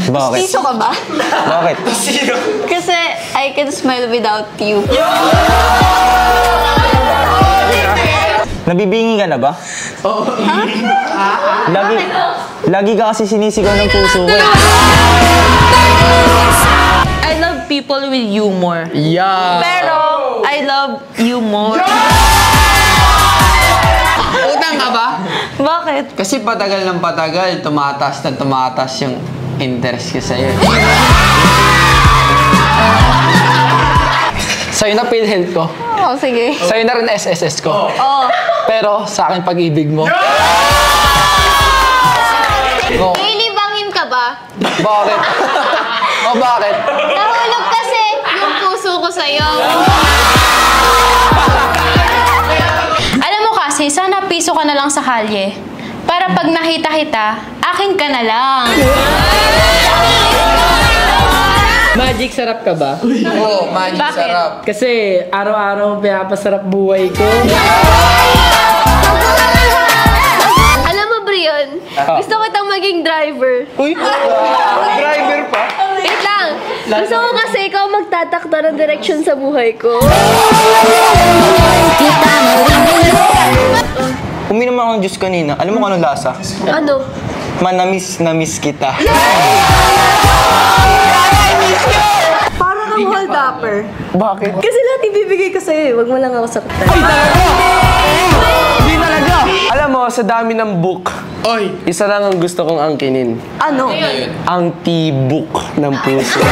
Bakit? Piso ka ba? Bakit? Kasi I can smile without you. Nabibingi ka na ba? Oo. Lagi ka kasi sinisigaw ng puso ko eh. I love people with humor. Yeah. Pero, I love you more. Utang ka ba? Bakit? Kasi patagal ng patagal, tumataas na tumataas yung interest ko sa'yo. Sa'yo na PhilHealth ko. Oo, sige. Sa'yo na rin SSS ko. Oo. Pero sa akin pag-ibig mo. Oh, Ilibangin ka ba? bakit? O bakit? Nahulog kasi yung puso ko sa'yo. Alam mo kasi, sana piso ka na lang sa kalye. Para pag nakita kita, akin ka na lang. Magic sarap ka ba? Oo, magic Bakit? sarap. Kasi araw-araw pinapasarap buhay ko. Alam mo, Brion, gusto ko itang maging driver. Uy, driver pa? Wait lang. Gusto ko kasi ikaw magtatakta ng direksyon sa buhay ko. Uminom ako ng juice kanina. Alam mo kung anong lasa? Ano? Manamis na miss kita. Parang kang hold upper. Bakit? Kasi lahat ibibigay ko sa'yo. Huwag mo lang ako saktan. Hindi talaga! Alam mo, sa dami ng book, Oy! isa lang ang gusto kong angkinin. Ano? Ang T-book ng puso.